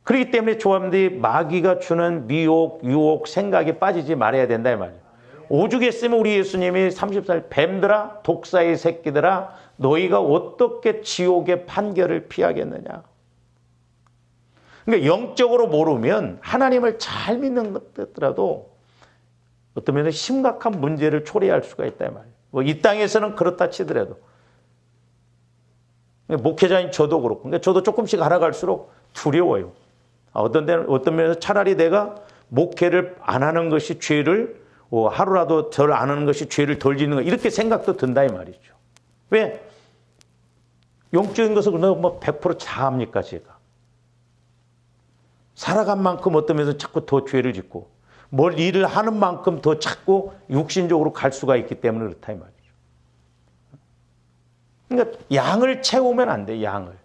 그렇기 때문에 조합들이 마귀가 주는 미혹, 유혹, 생각에 빠지지 말아야 된다 이 말이에요. 오죽했으면 우리 예수님이 30살 뱀들아 독사의 새끼들아 너희가 어떻게 지옥의 판결을 피하겠느냐. 그러니까 영적으로 모르면 하나님을 잘 믿는 것더라도 어떤 면에서 심각한 문제를 초래할 수가 있다 이 말이에요. 뭐 이 땅에서는 그렇다 치더라도 목회자인 저도 그렇고 그러니까 저도 조금씩 알아갈수록 두려워요. 어떤 면에서 차라리 내가 목회를 안 하는 것이 죄를 하루라도 덜 안 하는 것이 죄를 덜 짓는 거 이렇게 생각도 든다 이 말이죠. 왜? 영적인 것을 뭐 100% 자합니까 제가? 살아간 만큼 어떤 면에서 자꾸 더 죄를 짓고 뭘 일을 하는 만큼 더 자꾸 육신적으로 갈 수가 있기 때문에 그렇다 이 말이죠. 그러니까 양을 채우면 안 돼, 양을.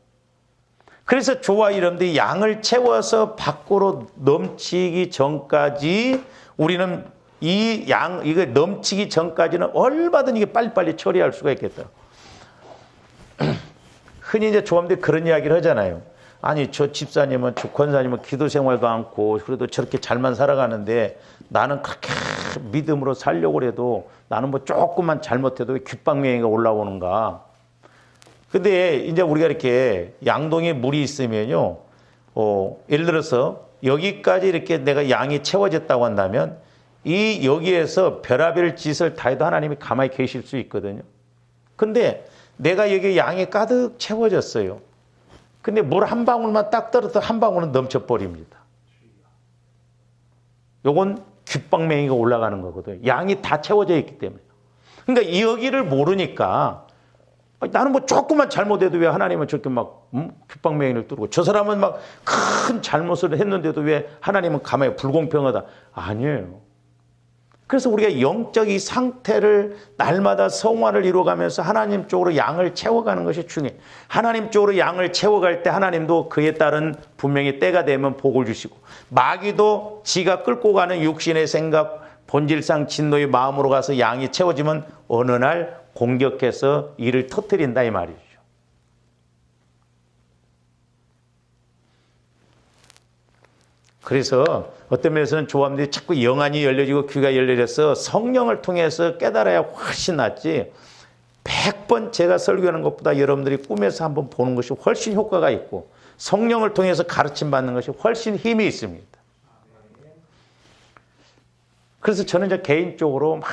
그래서 저와 여러분들이 양을 채워서 밖으로 넘치기 전까지 우리는 이거 넘치기 전까지는 얼마든 이게 빨리빨리 처리할 수가 있겠다. 흔히 이제 조합들이 그런 이야기를 하잖아요. 아니, 저 집사님은, 저 권사님은 기도 생활도 않고 그래도 저렇게 잘만 살아가는데 나는 그렇게 믿음으로 살려고 해도 나는 뭐 조금만 잘못해도 왜 귓방맹이가 올라오는가. 근데 이제 우리가 이렇게 양동이에 물이 있으면요, 예를 들어서 여기까지 이렇게 내가 양이 채워졌다고 한다면 여기에서 별의별 짓을 다 해도 하나님이 가만히 계실 수 있거든요. 근데 내가 여기 양이 가득 채워졌어요. 근데 물 한 방울만 딱 떨어져 한 방울은 넘쳐버립니다. 요건 귓방맹이가 올라가는 거거든요. 양이 다 채워져 있기 때문에. 그러니까 여기를 모르니까 나는 뭐 조금만 잘못해도 왜 하나님은 저렇게 막 귓방맹이를 뚫고 저 사람은 막 큰 잘못을 했는데도 왜 하나님은 가만히 불공평하다. 아니에요. 그래서 우리가 영적 이 상태를 날마다 성화를 이루어가면서 하나님 쪽으로 양을 채워가는 것이 중요해요. 하나님 쪽으로 양을 채워갈 때 하나님도 그에 따른 분명히 때가 되면 복을 주시고, 마귀도 지가 끌고 가는 육신의 생각, 본질상 진노의 마음으로 가서 양이 채워지면 어느 날 공격해서 이를 터뜨린다 이 말이죠. 그래서 어떤 면에서는 조합들이 자꾸 영안이 열려지고 귀가 열려져서 성령을 통해서 깨달아야 훨씬 낫지, 100번 제가 설교하는 것보다 여러분들이 꿈에서 한번 보는 것이 훨씬 효과가 있고, 성령을 통해서 가르침 받는 것이 훨씬 힘이 있습니다. 그래서 저는 이제 개인적으로 막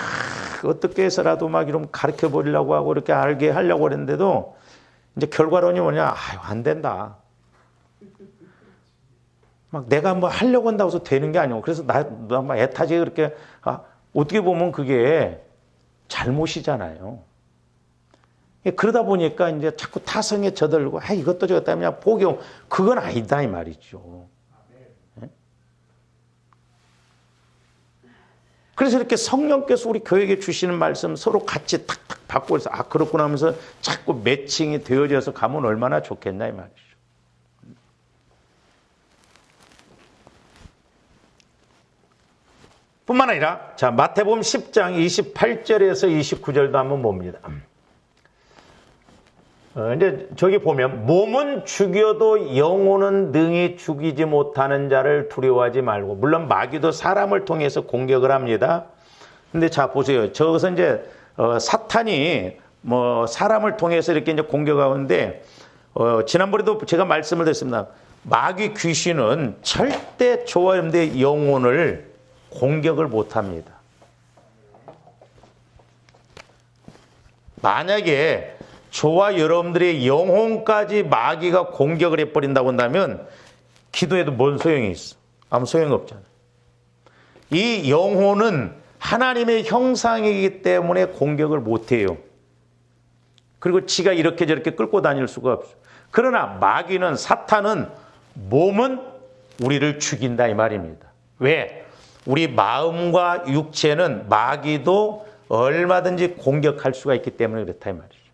어떻게 해서라도 막 이런 가르쳐 보려고 하고 이렇게 알게 하려고 했는데도 이제 결과론이 뭐냐, 아유, 안 된다. 막 내가 뭐 하려고 한다고 해서 되는 게 아니고, 그래서 나 막 애타게 그렇게, 어떻게 보면 그게 잘못이잖아요. 그러다 보니까 이제 자꾸 타성에 젖들고, 이것도 저것도 하면 복용, 그건 아니다 이 말이죠. 그래서 이렇게 성령께서 우리 교회에 주시는 말씀 서로 같이 탁탁 받고 해서 그렇구나 하면서 자꾸 매칭이 되어져서 가면 얼마나 좋겠나 이 말이죠. 뿐만 아니라 자, 마태복음 10장 28절에서 29절도 한번 봅니다. 이제 저기 보면 몸은 죽여도 영혼은 능히 죽이지 못하는 자를 두려워하지 말고, 물론 마귀도 사람을 통해서 공격을 합니다. 근데 자 보세요. 저것은 이제 사탄이 뭐 사람을 통해서 이렇게 이제 공격하는데, 지난번에도 제가 말씀을 드렸습니다. 마귀 귀신은 절대 저와 여러분들의 영혼을 공격을 못합니다. 만약에 저와 여러분들의 영혼까지 마귀가 공격을 해버린다고 한다면 기도해도 뭔 소용이 있어? 아무 소용이 없잖아요. 이 영혼은 하나님의 형상이기 때문에 공격을 못해요. 그리고 지가 이렇게 저렇게 끌고 다닐 수가 없어요. 그러나 마귀는, 사탄은 몸은 우리를 죽인다 이 말입니다. 왜? 우리 마음과 육체는 마귀도 얼마든지 공격할 수가 있기 때문에 그렇다 이 말이죠.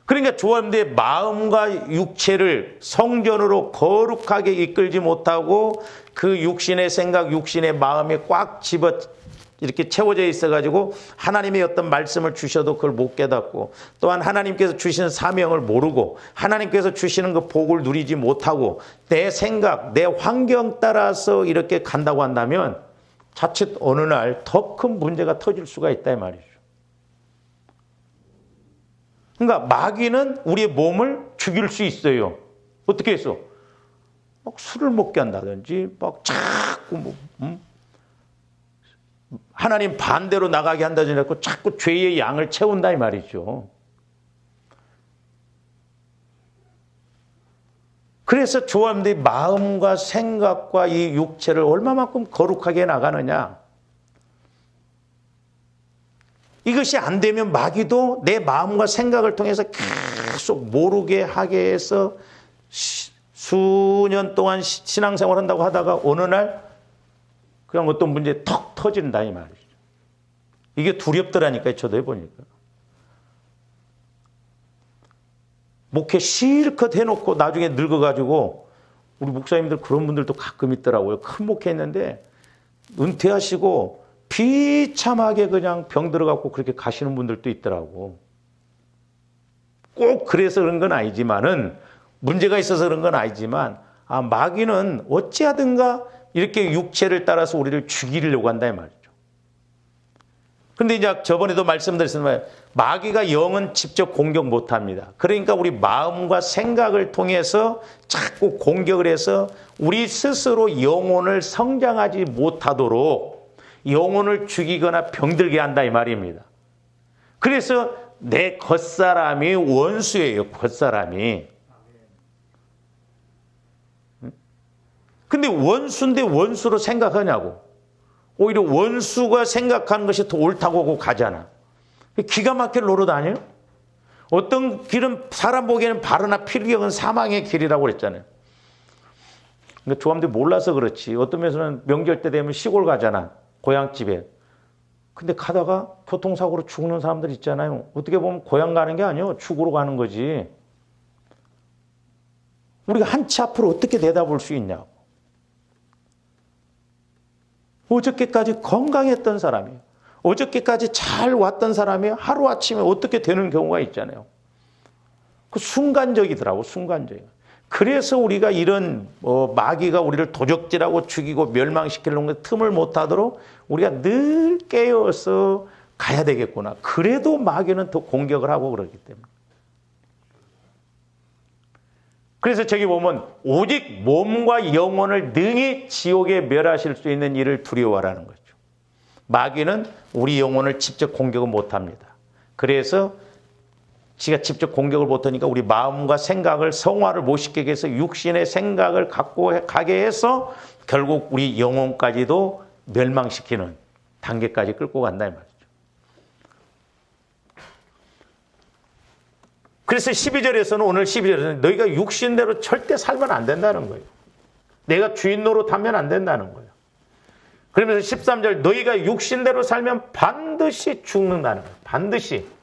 그러니까 조합의 마음과 육체를 성전으로 거룩하게 이끌지 못하고 그 육신의 생각, 육신의 마음이 꽉 집어 이렇게 채워져 있어가지고 하나님의 어떤 말씀을 주셔도 그걸 못 깨닫고, 또한 하나님께서 주시는 사명을 모르고 하나님께서 주시는 그 복을 누리지 못하고 내 생각, 내 환경 따라서 이렇게 간다고 한다면 자칫 어느 날 더 큰 문제가 터질 수가 있다 이 말이죠. 그러니까 마귀는 우리의 몸을 죽일 수 있어요. 어떻게 해서? 막 술을 먹게 한다든지, 막 자꾸 하나님 반대로 나가게 한다든지 하고 자꾸 죄의 양을 채운다 이 말이죠. 그래서 조합들이 마음과 생각과 이 육체를 얼마만큼 거룩하게 나가느냐. 이것이 안 되면 마귀도 내 마음과 생각을 통해서 계속 모르게 하게 해서 수년 동안 신앙생활 한다고 하다가 어느 날 그냥 어떤 문제에 턱 터진다 이 말이죠. 이게 두렵더라니까요. 저도 해보니까. 목회 실컷 해놓고 나중에 늙어가지고, 우리 목사님들 그런 분들도 가끔 있더라고요. 큰 목회 했는데 은퇴하시고 비참하게 그냥 병 들어갖고 그렇게 가시는 분들도 있더라고. 꼭 그래서 그런 건 아니지만은, 문제가 있어서 그런 건 아니지만, 마귀는 어찌하든가 이렇게 육체를 따라서 우리를 죽이려고 한다 이 말이죠. 근데 이제 저번에도 말씀드렸지만 마귀가 영은 직접 공격 못합니다. 그러니까 우리 마음과 생각을 통해서 자꾸 공격을 해서 우리 스스로 영혼을 성장하지 못하도록 영혼을 죽이거나 병들게 한다 이 말입니다. 그래서 내 겉사람이 원수예요. 겉사람이. 근데 원수인데 원수로 생각하냐고. 오히려 원수가 생각하는 것이 더 옳다고 하고 가잖아. 기가 막힐 노릇 아니에요? 어떤 길은 사람 보기에는 바르나 필경은 사망의 길이라고 그랬잖아요. 그러니까 조감들이 몰라서 그렇지. 어떤 면에서는 명절 때 되면 시골 가잖아. 고향집에. 근데 가다가 교통사고로 죽는 사람들 있잖아요. 어떻게 보면 고향 가는 게 아니에요. 죽으러 가는 거지. 우리가 한치 앞으로 어떻게 내다볼 수 있냐고. 어저께까지 건강했던 사람이에요. 어저께까지 잘 왔던 사람이 하루아침에 어떻게 되는 경우가 있잖아요. 그 순간적이더라고, 순간적이. 그래서 우리가 이런 마귀가 우리를 도적질하고 죽이고 멸망시키려는 틈을 못하도록 우리가 늘 깨어서 가야 되겠구나. 그래도 마귀는 더 공격을 하고 그러기 때문에. 그래서 저기 보면 오직 몸과 영혼을 능히 지옥에 멸하실 수 있는 이를 두려워하라는 거죠. 마귀는 우리 영혼을 직접 공격을 못합니다. 그래서 지가 직접 공격을 못하니까 우리 마음과 생각을 성화를 못 시키게 해서 육신의 생각을 갖고 가게 해서 결국 우리 영혼까지도 멸망시키는 단계까지 끌고 간다 이 말이죠. 그래서 12절에서는 오늘 12절에서는 너희가 육신대로 절대 살면 안 된다는 거예요. 내가 주인 노릇하면 안 된다는 거예요. 그러면서 13절 너희가 육신대로 살면 반드시 죽는다는 거예요. 반드시.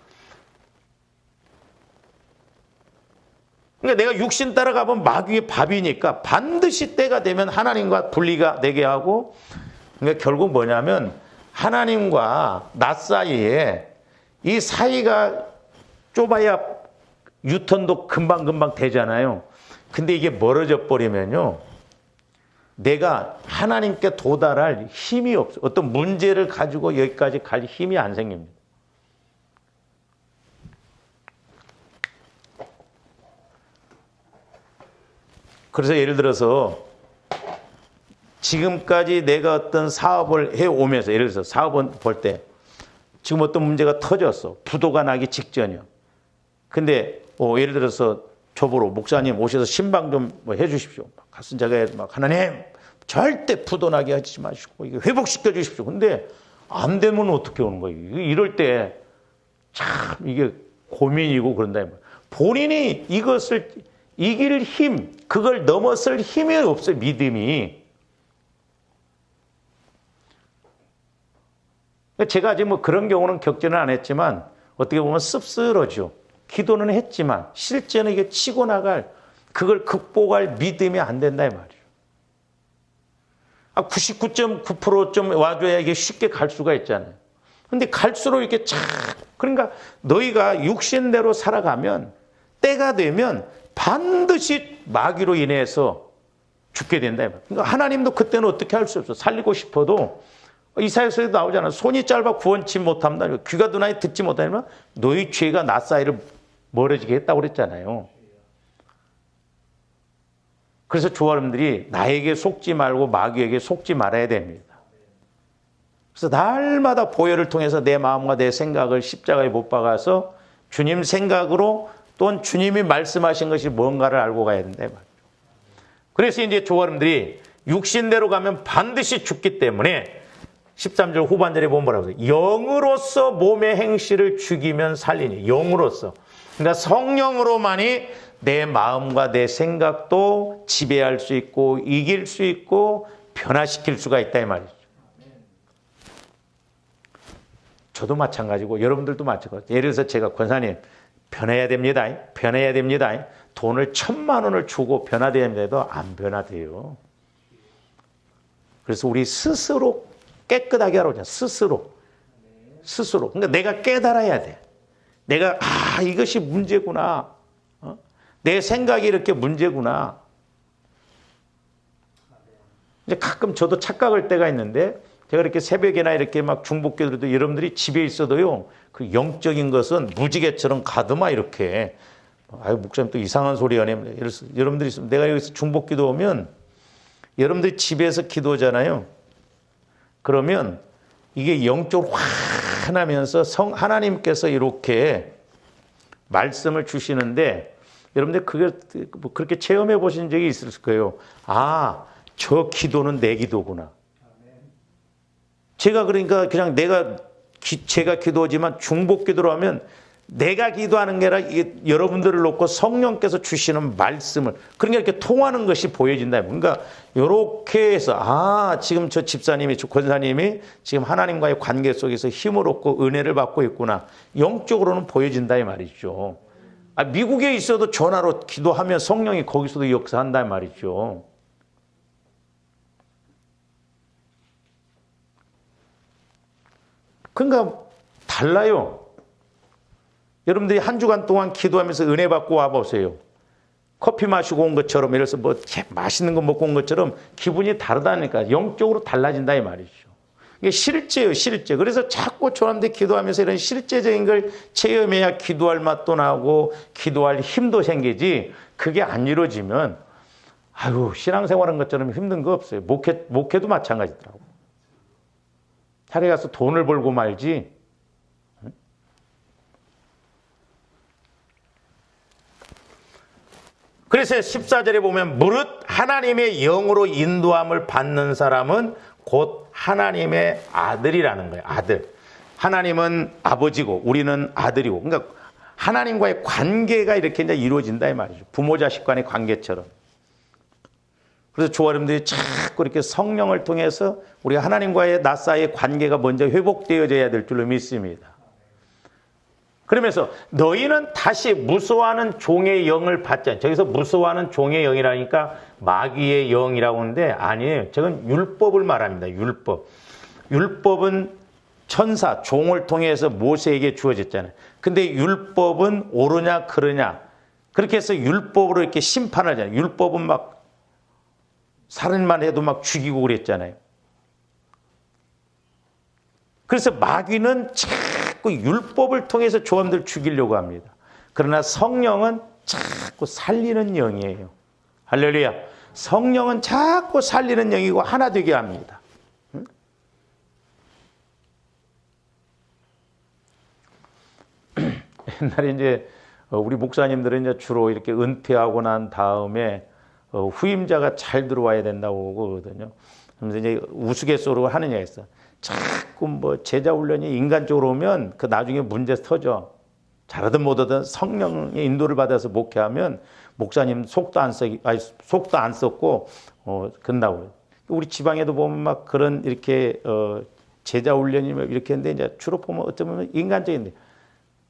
그러니까 내가 육신 따라가면 마귀의 밥이니까 반드시 때가 되면 하나님과 분리가 되게 하고, 그러니까 결국 뭐냐면 하나님과 나 사이에 이 사이가 좁아야 유턴도 금방금방 되잖아요. 근데 이게 멀어져 버리면요, 내가 하나님께 도달할 힘이 없어. 어떤 문제를 가지고 여기까지 갈 힘이 안 생깁니다. 그래서 예를 들어서 지금까지 내가 어떤 사업을 해오면서, 예를 들어서 사업을 볼 때 지금 어떤 문제가 터졌어. 부도가 나기 직전이야. 근데 예를 들어서 저보러 목사님 오셔서 신방 좀 해주십시오. 가슴 제가 막 하나님 절대 부도 나게 하지 마시고 이거 회복시켜 주십시오. 근데 안 되면 어떻게 오는 거예요? 이럴 때 참 이게 고민이고 그런다. 본인이 이것을 이길 힘, 그걸 넘어설 힘이 없어요. 믿음이. 제가 아직 그런 경우는 겪지는 않았지만 어떻게 보면 씁쓸하죠. 기도는 했지만 실제는 이게 치고 나갈, 그걸 극복할 믿음이 안 된다 이 말이에요. 99.9% 좀 와줘야 이게 쉽게 갈 수가 있잖아요. 근데 갈수록 이렇게 그러니까 너희가 육신대로 살아가면 때가 되면 반드시 마귀로 인해서 죽게 된다. 그러니까 하나님도 그때는 어떻게 할 수 없어. 살리고 싶어도 이사야서에도 나오잖아. 손이 짧아 구원치 못한다. 귀가 두나니 듣지 못하면 너희 죄가 나 사이를 멀어지게 했다고 그랬잖아요. 그래서 조아름들이 나에게 속지 말고 마귀에게 속지 말아야 됩니다. 그래서 날마다 보혈을 통해서 내 마음과 내 생각을 십자가에 못 박아서 주님 생각으로 또는 주님이 말씀하신 것이 뭔가를 알고 가야 된다. 그래서 이제 조아름들이 육신대로 가면 반드시 죽기 때문에 13절 후반절에 보면 뭐라고 해요? 영으로서 몸의 행실을 죽이면 살리니. 영으로서. 그러니까 성령으로만이 내 마음과 내 생각도 지배할 수 있고 이길 수 있고 변화시킬 수가 있다 이 말이죠. 저도 마찬가지고 여러분들도 마찬가지고. 예를 들어서 제가 권사님 변해야 됩니다. 변해야 됩니다. 돈을 1,000만 원을 주고 변화돼야 됩니다. 안 변화돼요. 그래서 우리 스스로 깨끗하게 하라고 스스로. 그러니까 내가 깨달아야 돼. 내가 이것이 문제구나. 내 생각이 이렇게 문제구나. 이제 가끔 저도 착각할 때가 있는데 제가 이렇게 새벽이나 이렇게 막 중복기도도 여러분들이 집에 있어도요. 그 영적인 것은 무지개처럼 가드마 이렇게. 목사님 또 이상한 소리 하네. 여러분들이 있으면 내가 여기서 중복기도 오면 여러분들이 집에서 기도하잖아요. 그러면 이게 영적으로 환하면서 하나님께서 이렇게 말씀을 주시는데 여러분들 그렇게 체험해 보신 적이 있을 거예요. 저 기도는 내 기도구나. 제가 그러니까 그냥 제가 기도하지만 중복 기도로 하면 내가 기도하는 게 아니라 이게 여러분들을 놓고 성령께서 주시는 말씀을 그러니까 이렇게 통하는 것이 보여진다. 그러니까 이렇게 해서 지금 저 집사님이 저 권사님이 지금 하나님과의 관계 속에서 힘을 얻고 은혜를 받고 있구나. 영적으로는 보여진다 이 말이죠. 미국에 있어도 전화로 기도하면 성령이 거기서도 역사한다 이 말이죠. 그러니까 달라요. 여러분들이 한 주간 동안 기도하면서 은혜 받고 와보세요. 커피 마시고 온 것처럼, 예를 들어서 뭐 맛있는 거 먹고 온 것처럼 기분이 다르다니까. 영적으로 달라진다 이 말이죠. 이게 실제예요, 실제. 그래서 자꾸 저한테 기도하면서 이런 실제적인 걸 체험해야 기도할 맛도 나고 기도할 힘도 생기지. 그게 안 이루어지면 신앙생활한 것처럼 힘든 거 없어요. 목회도 마찬가지더라고. 차라리 가서 돈을 벌고 말지. 그래서 14절에 보면 무릇 하나님의 영으로 인도함을 받는 사람은 곧 하나님의 아들이라는 거예요. 아들. 하나님은 아버지고 우리는 아들이고. 그러니까 하나님과의 관계가 이렇게 이제 이루어진다 이 말이죠. 부모 자식 간의 관계처럼. 그래서 저와 여러분들이 자꾸 이렇게 성령을 통해서 우리가 하나님과의 나 사이의 관계가 먼저 회복되어져야 될 줄로 믿습니다. 그러면서 너희는 다시 무서워하는 종의 영을 받지 않냐. 저기서 무서워하는 종의 영이라니까 마귀의 영이라고 하는데 아니에요. 저건 율법을 말합니다. 율법. 율법은 천사, 종을 통해서 모세에게 주어졌잖아요. 근데 율법은 옳으냐 그르냐. 그렇게 해서 율법으로 이렇게 심판을 하잖아요. 율법은 막 살인만 해도 막 죽이고 그랬잖아요. 그래서 마귀는 자꾸 율법을 통해서 조언들 죽이려고 합니다. 그러나 성령은 자꾸 살리는 영이에요. 할렐루야. 성령은 자꾸 살리는 영이고 하나 되게 합니다. 옛날에 이제 우리 목사님들은 이제 주로 이렇게 은퇴하고 난 다음에 후임자가 잘 들어와야 된다고 그러거든요. 그래서 이제 우스갯소리로 하느냐 했어. 자꾸 뭐 제자 훈련이 인간적으로 오면 그 나중에 문제 터져. 잘하든 못하든 성령의 인도를 받아서 목회하면 목사님 속도 안 썼고 끝나고. 우리 지방에도 보면 막 그런 이렇게 제자 훈련이 이렇게 했는데 이제 주로 보면 어쩌면 인간적인데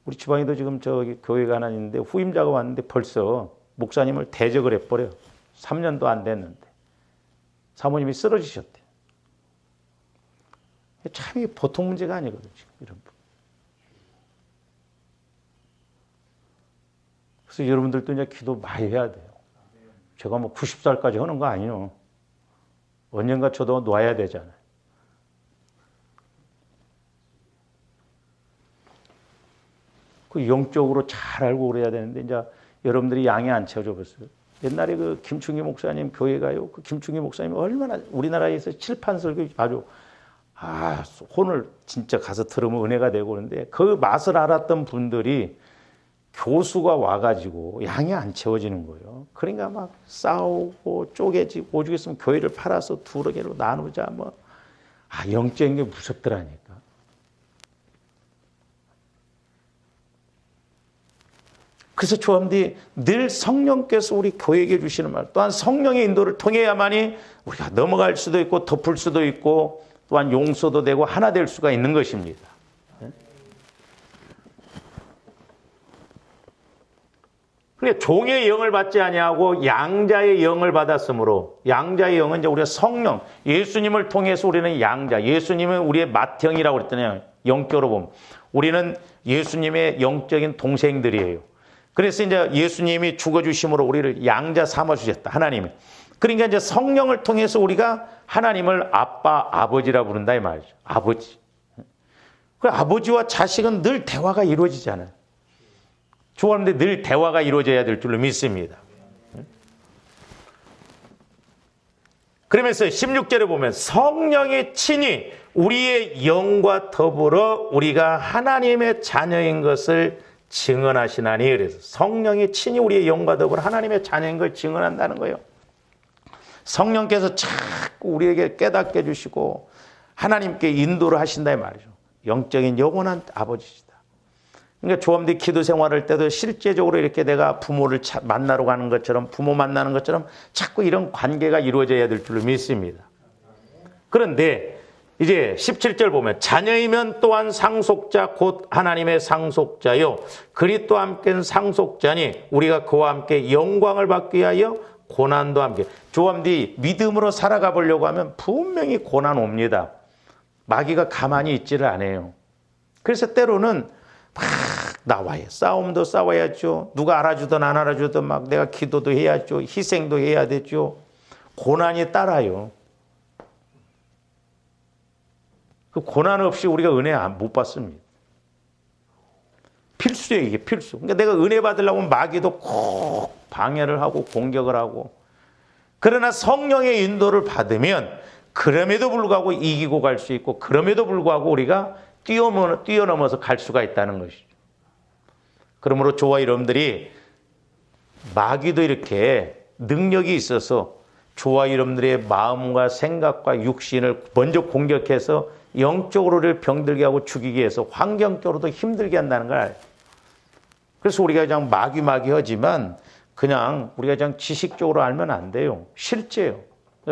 우리 지방에도 지금 저기 교회가 하나 있는데 후임자가 왔는데 벌써 목사님을 대적을 해버려. 3년도 안 됐는데 사모님이 쓰러지셨대. 참 이게 보통 문제가 아니거든요. 이런 부분. 그래서 여러분들도 이제 기도 많이 해야 돼요. 제가 뭐 90살까지 하는 거 아니에요. 언젠가 저도 놔야 되잖아요. 그 영적으로 잘 알고 그래야 되는데 이제 여러분들이 양이 안 채워져 봤어요. 옛날에 그 김충기 목사님 교회 가요. 그 김충기 목사님이 얼마나 우리나라에서 칠판 설교 아주 혼을 진짜 가서 들으면 은혜가 되고 그런데 그 맛을 알았던 분들이 교수가 와가지고 양이 안 채워지는 거예요. 그러니까 막 싸우고 쪼개지고 오죽 있으면 교회를 팔아서 두어 개로 나누자 영적인 게 무섭더라니까. 그래서 조함들이 늘 성령께서 우리 교회에게 주시는 말 또한 성령의 인도를 통해야만이 우리가 넘어갈 수도 있고 덮을 수도 있고 또한 용서도 되고 하나 될 수가 있는 것입니다. 그러니까 종의 영을 받지 아니하고 양자의 영을 받았으므로 양자의 영은 이제 우리가 성령 예수님을 통해서 우리는 양자 예수님은 우리의 맏형이라고 그랬잖아요. 영적으로 보면 우리는 예수님의 영적인 동생들이에요. 그래서 이제 예수님이 죽어주심으로 우리를 양자 삼아주셨다. 하나님이. 그러니까 이제 성령을 통해서 우리가 하나님을 아빠, 아버지라 부른다 이 말이죠. 아버지. 그 아버지와 자식은 늘 대화가 이루어지잖아요. 좋아하는데 늘 대화가 이루어져야 될 줄로 믿습니다. 그러면서 16절에 보면 성령이 친히 우리의 영과 더불어 우리가 하나님의 자녀인 것을 증언하시나니 그래서 성령이 친히 우리의 영과 더불어 하나님의 자녀인 걸 증언한다는 거예요. 성령께서 자꾸 우리에게 깨닫게 해주시고 하나님께 인도를 하신다 이 말이죠. 영적인 영원한 아버지시다. 그러니까 조합들이 기도 생활할 때도 실제적으로 이렇게 내가 부모를 만나러 가는 것처럼, 부모 만나는 것처럼 자꾸 이런 관계가 이루어져야 될 줄로 믿습니다. 그런데 이제 17절 보면 자녀이면 또한 상속자 곧 하나님의 상속자요 그리스도와 함께는 상속자니 우리가 그와 함께 영광을 받기 위하여 고난도 함께. 조합들이 믿음으로 살아가 보려고 하면 분명히 고난 옵니다. 마귀가 가만히 있지를 않아요. 그래서 때로는 막 나와요. 싸움도 싸워야죠. 누가 알아주든 안 알아주든 막 내가 기도도 해야죠. 희생도 해야 되죠. 고난이 따라요. 그 고난 없이 우리가 은혜 못 받습니다. 필수예요, 이게 필수. 그러니까 내가 은혜 받으려면 마귀도 꼭 방해를 하고 공격을 하고. 그러나 성령의 인도를 받으면 그럼에도 불구하고 이기고 갈 수 있고 그럼에도 불구하고 우리가 뛰어넘어서 갈 수가 있다는 것이죠. 그러므로 저와 여러분들이 마귀도 이렇게 능력이 있어서 저와 여러분들의 마음과 생각과 육신을 먼저 공격해서 영적으로를 병들게 하고 죽이게 해서 환경적으로도 힘들게 한다는 걸 알아요. 그래서 우리가 그냥 마귀 하지만 그냥 우리가 그냥 지식적으로 알면 안 돼요. 실제요.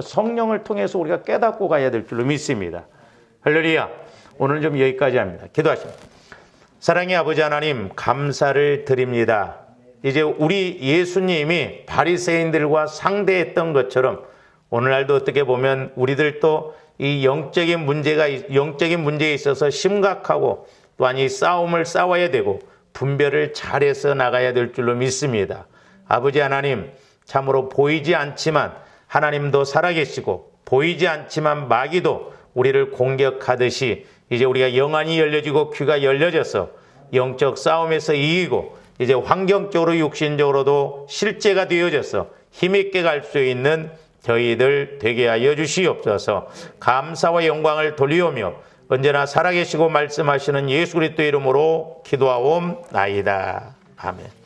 성령을 통해서 우리가 깨닫고 가야 될 줄로 믿습니다. 할렐루야. 오늘은 좀 여기까지 합니다. 기도하십니다. 사랑의 아버지 하나님 감사를 드립니다. 이제 우리 예수님이 바리새인들과 상대했던 것처럼 오늘날도 어떻게 보면 우리들도 이 영적인 문제에 있어서 심각하고 또한 이 싸움을 싸워야 되고 분별을 잘해서 나가야 될 줄로 믿습니다. 아버지 하나님 참으로 보이지 않지만 하나님도 살아계시고 보이지 않지만 마귀도 우리를 공격하듯이 이제 우리가 영안이 열려지고 귀가 열려져서 영적 싸움에서 이기고 이제 환경적으로 육신적으로도 실제가 되어져서 힘있게 갈 수 있는 저희들 되게 하여 주시옵소서. 감사와 영광을 돌리오며 언제나 살아계시고 말씀하시는 예수 그리스도의 이름으로 기도하옵나이다. 아멘.